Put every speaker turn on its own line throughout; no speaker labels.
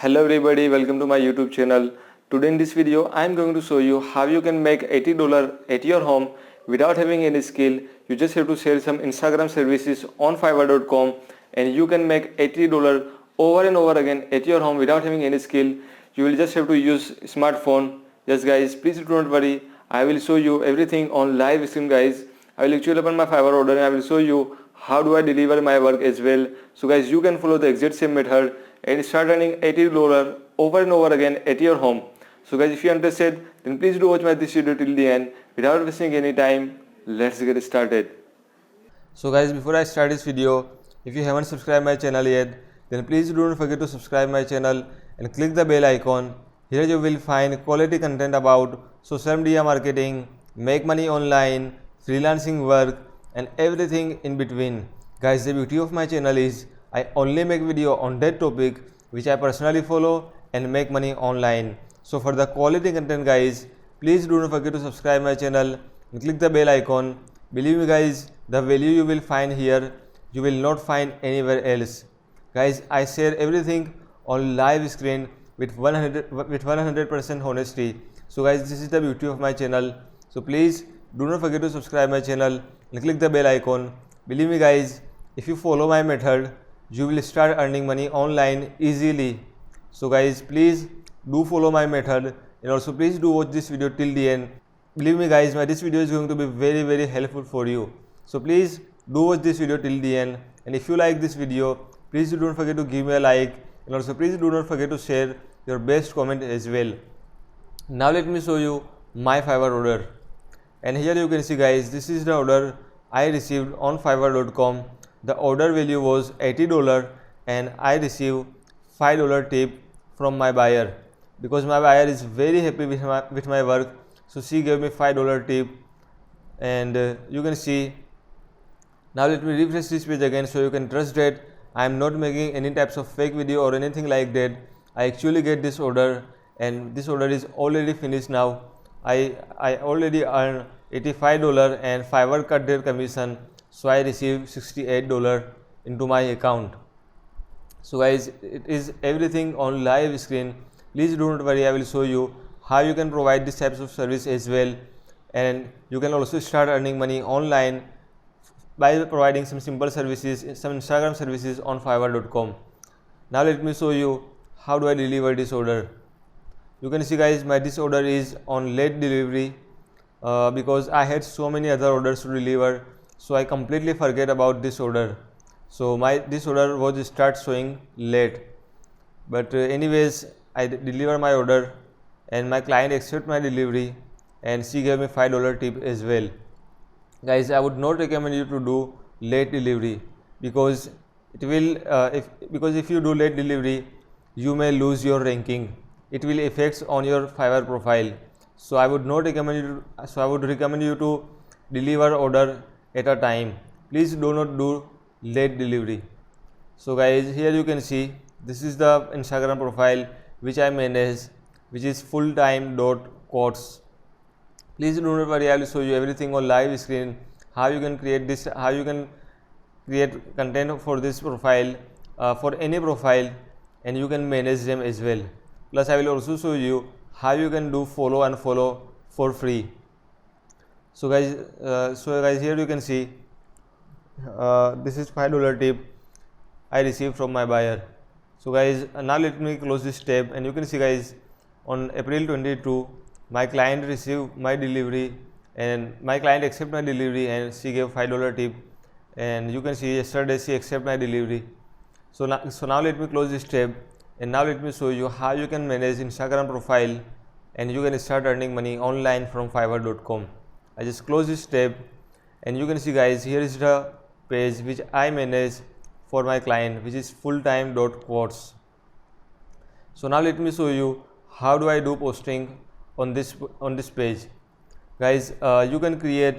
Hello everybody, welcome to my YouTube channel. Today in this video I am going to show you how you can make $80 at your home without having any skill. You just have to share some Instagram services on Fiverr.com and you can make $80 over and over again at your home without having any skill. You will just have to use smartphone. Yes guys, please do not worry. I will show you everything on live stream guys. I will actually open my Fiverr order and I will show you how do I deliver my work as well. So guys, you can follow the exact same method and start earning $80 over and over again at your home. So guys, if you are interested, then please do watch this video till the end. Without wasting any time, let's get started. So guys, before I start this video, if you haven't subscribed my channel yet, then please do not forget to subscribe my channel and click the bell icon. Here you will find quality content about social media marketing, make money online, freelancing work and everything in between. Guys, the beauty of my channel is I only make video on that topic which I personally follow and make money online. So for the quality content guys, please do not forget to subscribe my channel and click the bell icon. Believe me guys, the value you will find here, you will not find anywhere else. Guys, I share everything on live screen with 100% honesty. So guys, this is the beauty of my channel. So please do not forget to subscribe my channel and click the bell icon. Believe me guys, if you follow my method, you will start earning money online easily. So guys, please do follow my method and also please do watch this video till the end. Believe me guys, this video is going to be very helpful for you. So please do watch this video till the end, and if you like this video, please do not forget to give me a like and also please do not forget to share your best comment as well. Now let me show you my Fiverr order. And here you can see guys, this is the order I received on Fiverr.com. The order value was $80 and I received $5 tip from my buyer because my buyer is very happy with my work. So she gave me $5 tip, and you can see. Now let me refresh this page again so you can trust that I am not making any types of fake video or anything like that. I actually get this order and this order is already finished now. I already earned $85 and Fiverr cut their commission, so I received $68 into my account. So guys, it is everything on live screen. Please do not worry, I will show you how you can provide this types of service as well, and you can also start earning money online by providing some simple services, some Instagram services on Fiverr.com. Now let me show you how do I deliver this order. You can see guys, this order is on late delivery because I had so many other orders to deliver, so I completely forget about this order. So this order was start showing late, but anyways I deliver my order and my client accept my delivery and she gave me $5 tip as well. Guys, I would not recommend you to do late delivery because it will if you do late delivery, you may lose your ranking. It will affect on your Fiverr profile. So I would not recommend you to, so I would recommend you to deliver order at a time. Please do not do late delivery. So guys, here you can see this is the Instagram profile which I manage, which is fulltime.quotes. Please do not worry, I will show you everything on live screen, how you can create this, how you can create content for this profile, for any profile, and you can manage them as well. Plus I will also show you how you can do follow and unfollow for free. So guys, here you can see this is $5 tip I received from my buyer. So guys, now let me close this tab, and you can see guys, on April 22 my client received my delivery and my client accepted my delivery and she gave $5 tip, and you can see yesterday she accepted my delivery. So now let me close this tab, and now let me show you how you can manage Instagram profile and you can start earning money online from Fiverr.com. I just close this tab, and you can see guys, here is the page which I manage for my client, which is fulltime.quotes. So now let me show you how do I do posting on this page. Guys, you can create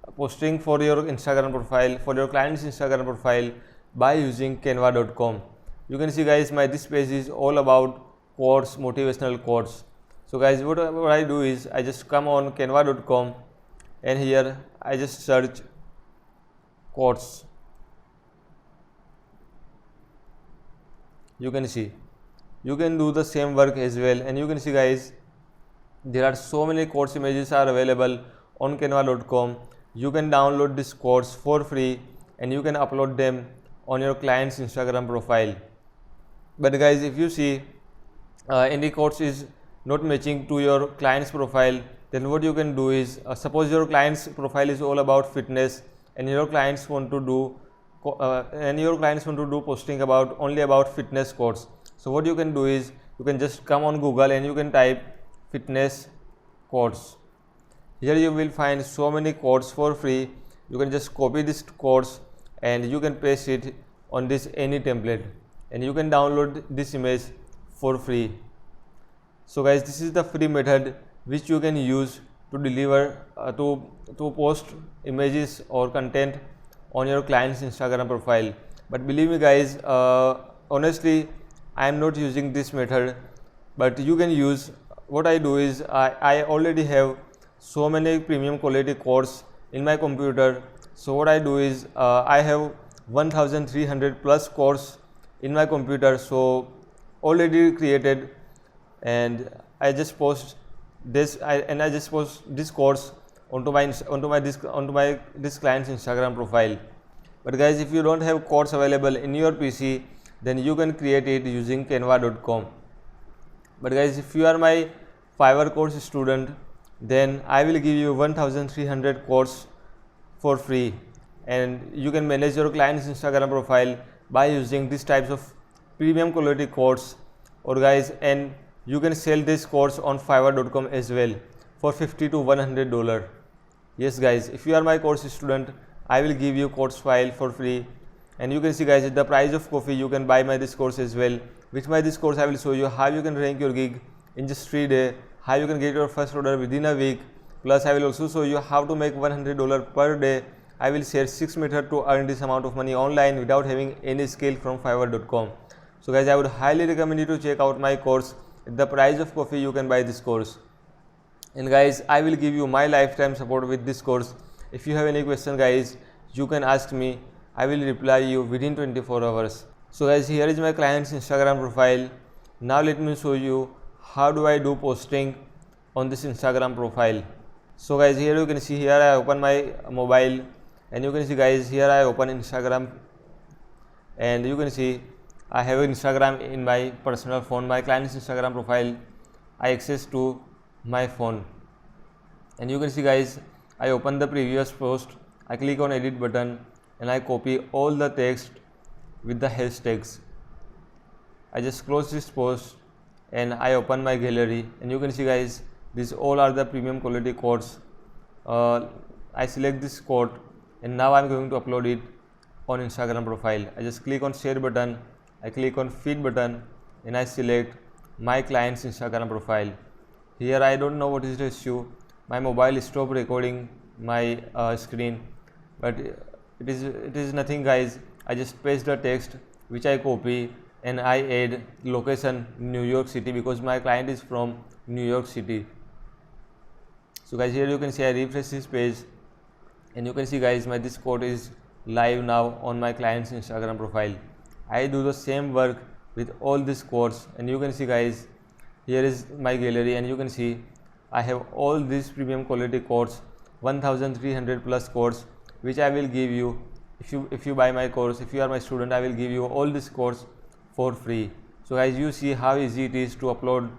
a posting for your Instagram profile, for your client's Instagram profile by using canva.com. You can see guys, this page is all about quotes, motivational quotes. So guys, what I do is I just come on canva.com and here I just search quotes. You can see you can do the same work as well. And you can see guys, there are so many course images are available on canva.com. You can download this course for free and you can upload them on your client's Instagram profile. But guys, if you see any course is not matching to your client's profile, then what you can do is, suppose your client's profile is all about fitness and your clients want to do posting about only about fitness course. So what you can do is, you can just come on Google and you can type fitness course. Here you will find so many courses for free. You can just copy this course and you can paste it on this any template and you can download this image for free. So guys, this is the free method which you can use to deliver to post images or content on your client's Instagram profile. But believe me guys, honestly I am not using this method, but you can use. What I do is, I already have so many premium quality courses in my computer. So what I do is, I have 1300 plus course in my computer, so already created, and I just post this course onto my this client's Instagram profile. But guys, if you don't have course available in your PC, then you can create it using canva.com. But guys, if you are my Fiverr course student, then I will give you 1300 course for free, and you can manage your client's Instagram profile by using these types of premium quality course. Or guys, and you can sell this course on Fiverr.com as well for $50 to $100. Yes guys, if you are my course student, I will give you course file for free. And you can see guys, at the price of coffee, you can buy this course as well. With this course, I will show you how you can rank your gig in just 3 days, how you can get your first order within a week. Plus, I will also show you how to make $100 per day. I will share 6 methods to earn this amount of money online without having any skill from Fiverr.com. So guys, I would highly recommend you to check out my course. At the price of coffee, you can buy this course. And guys, I will give you my lifetime support with this course. If you have any question guys, you can ask me. I will reply you within 24 hours. So guys, here is my client's Instagram profile. Now let me show you how do I do posting on this Instagram profile. So guys, here you can see, here I open my mobile, and you can see guys, here I open Instagram, and you can see I have Instagram in my personal phone. My client's Instagram profile I access to my phone, and you can see guys, I open the previous post, I click on edit button, and I copy all the text with the hashtags. I just close this post and I open my gallery, and you can see guys, these all are the premium quality quotes. I select this quote, and now I'm going to upload it on Instagram profile. I just click on share button, I click on feed button, and I select my client's Instagram profile. Here I don't know what is the issue. My mobile stopped recording my screen, but it is nothing guys. I just paste the text which I copy, and I add location New York City because my client is from New York City. So guys, here you can see I refresh this page, and you can see guys, this code is live now on my client's Instagram profile. I do the same work with all these codes, and you can see guys, here is my gallery, and you can see I have all these premium quality codes, 1300 plus codes, which I will give you if you buy my course. If you are my student, I will give you all these codes for free. So guys, you see how easy it is to upload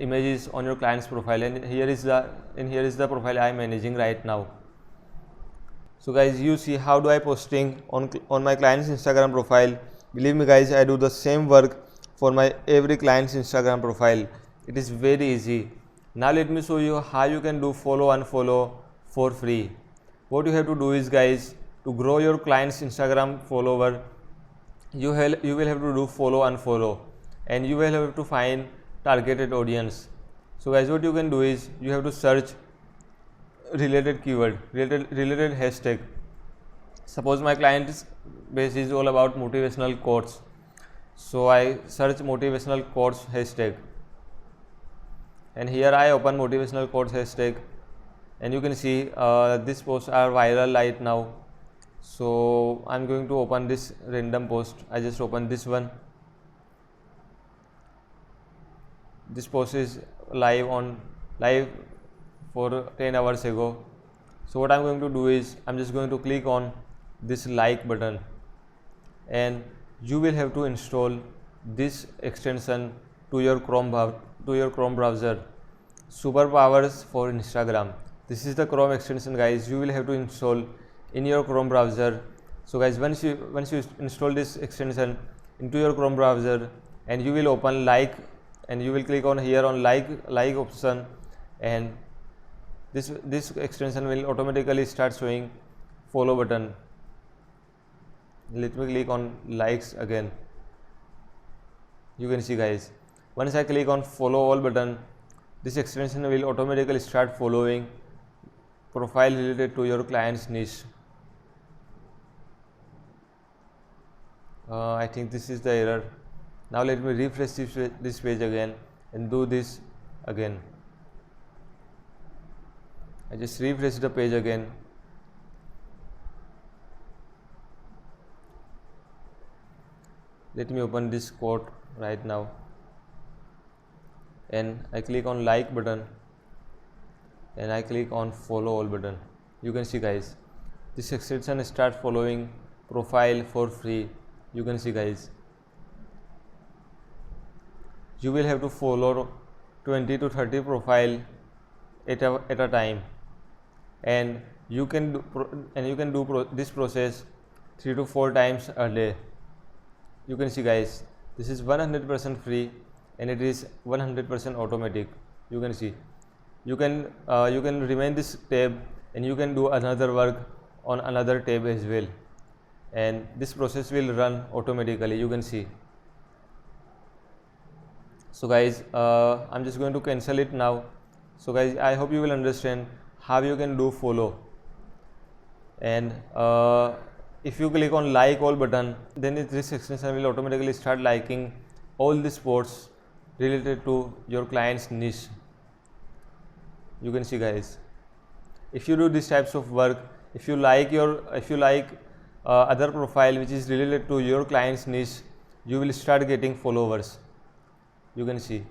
images on your client's profile, and here is the profile I am managing right now. So guys, you see how do I posting on my client's Instagram profile. Believe me guys, I do the same work for my every client's Instagram profile. It is very easy. Now let me show you how you can do follow unfollow for free. What you have to do is guys, to grow your client's Instagram follower, you will have to do follow unfollow, and you will have to find targeted audience. So guys, what you can do is, you have to search related keyword, related hashtag. Suppose my client's base is all about motivational quotes, so I search motivational quotes hashtag, and here I open motivational quotes hashtag, and you can see these posts are viral right now. So I'm going to open this random post. I just open this one, this post is live for 10 hours ago. So what I'm going to do is I'm just going to click on this like button, and you will have to install this extension to your Chrome browser. Superpowers for Instagram. This is the Chrome extension, guys. You will have to install in your Chrome browser. So guys, once you install this extension into your Chrome browser, and you will open like, and you will click on here on like option, and this extension will automatically start showing follow button. Let me click on likes again. You can see, guys, once I click on follow all button, this extension will automatically start following profile related to your client's niche. I think this is the error. Now let me refresh this page again and do this again. I just refresh the page again. Let me open this quote right now, and I click on like button, and I click on follow all button. You can see, guys, this extension start following profile for free. You can see, guys, you will have to follow 20 to 30 profile at a time, and you can do this process 3 to 4 times a day. You can see, guys, this is 100% free, and it is 100% automatic. You can see, you can remain this tab, and you can do another work on another tab as well, and this process will run automatically. You can see. So guys, I'm just going to cancel it now. So guys, I hope you will understand how you can do follow, and if you click on like all button, then this extension will automatically start liking all the posts related to your client's niche. You can see, guys, if you do these types of work, if you like other profile which is related to your client's niche, you will start getting followers. You can see,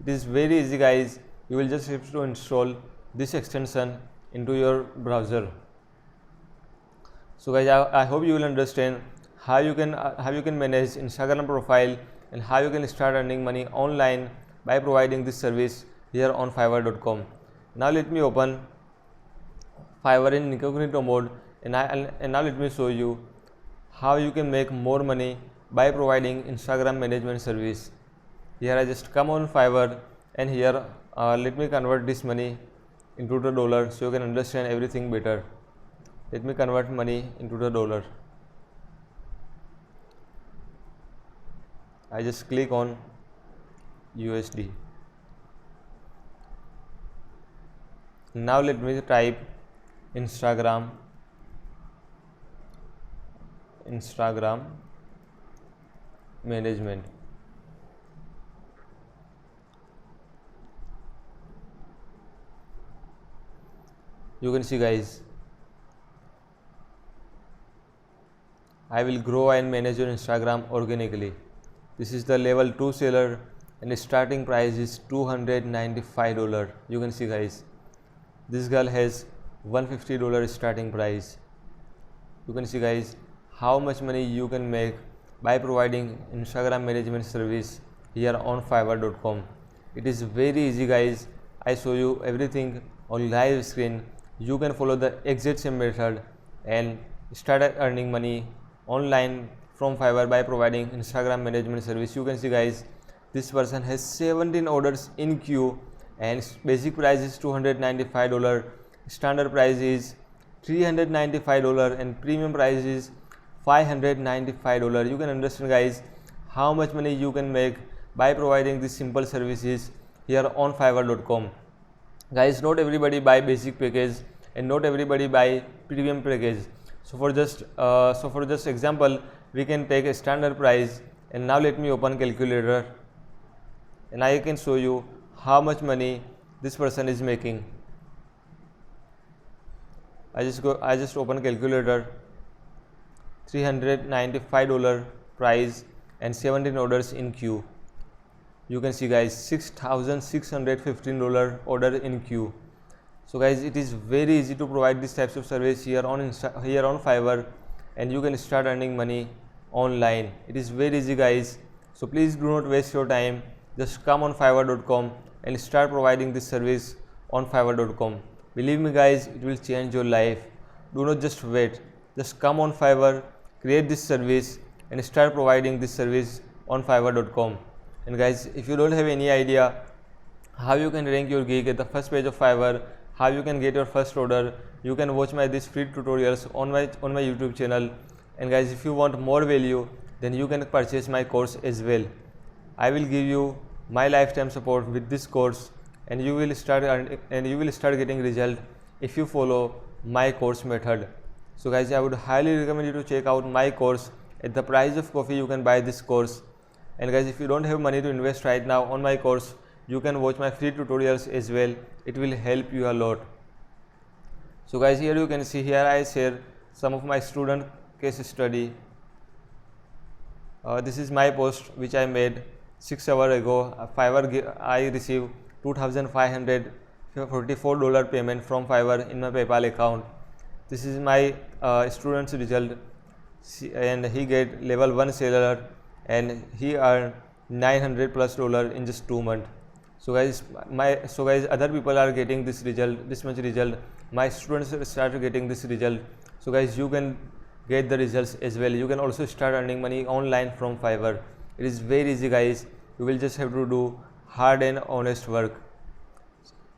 it is very easy, guys. You will just have to install this extension into your browser. So guys, I hope you will understand how you can manage Instagram profile, and how you can start earning money online by providing this service here on Fiverr.com. Now let me open Fiverr in incognito mode, and now let me show you how you can make more money by providing Instagram management service. Here I just come on Fiverr, and here let me convert this money into the dollar so you can understand everything better. Let me convert money into the dollar. I just click on USD. Now let me type Instagram management. You can see, guys, I will grow and manage your Instagram organically. This is the level 2 seller, and the starting price is $295. You can see, guys, this girl has $150 starting price. You can see, guys, how much money you can make by providing Instagram management service here on Fiverr.com. It is very easy, guys. I show you everything on live screen. You can follow the exact same method and start earning money online from Fiverr by providing Instagram management service. You can see, guys, this person has 17 orders in queue, and basic price is $295, standard price is $395, and premium price is $595. You can understand, guys, how much money you can make by providing these simple services here on Fiverr.com. Guys, not everybody buy basic package, and not everybody buy premium package. So for just example, we can take a standard price, and now let me open calculator, and I can show you how much money this person is making. I just open calculator, $395 price and 17 orders in queue. you can see guys, $6,615 order in queue. So guys, it is very easy to provide these types of service here on Fiverr, and you can start earning money online. It is very easy guys. So please do not waste your time. Just come on Fiverr.com and start providing this service on Fiverr.com. Believe me guys, it will change your life. Do not just wait. Just come on Fiverr, create this service and start providing this service on Fiverr.com. And guys, if you don't have any idea how you can rank your gig at the first page of Fiverr, how you can get your first order, you can watch these free tutorials on my YouTube channel. And guys, if you want more value, then you can purchase my course as well. I will give you my lifetime support with this course, and you will start getting result if you follow my course method. So guys, I would highly recommend you to check out my course. At the price of coffee, you can buy this course. And guys, if you don't have money to invest right now on my course, you can watch my free tutorials as well. It will help you a lot. So guys, here you can see, here I share some of my student case study. This is my post which I made 6 hours ago. Fiverr, I received $2,544 payment from Fiverr in my PayPal account. This is my student's result, and he get level 1 seller and he earned $900+ in just 2 months. So guys, other people are getting this much result. My students start getting this result. So guys, you can get the results as well. You can also start earning money online from Fiverr. It is very easy guys. You will just have to do hard and honest work.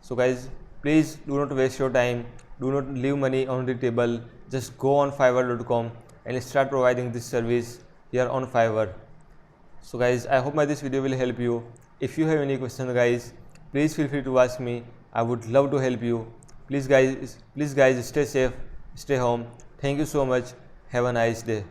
So guys, please do not waste your time. Do not leave money on the table. Just go on Fiverr.com and start providing this service here on Fiverr. So guys, I hope this video will help you. If you have any questions guys, please feel free to ask me. I would love to help you. Please guys, stay safe, stay home. Thank you so much. Have a nice day.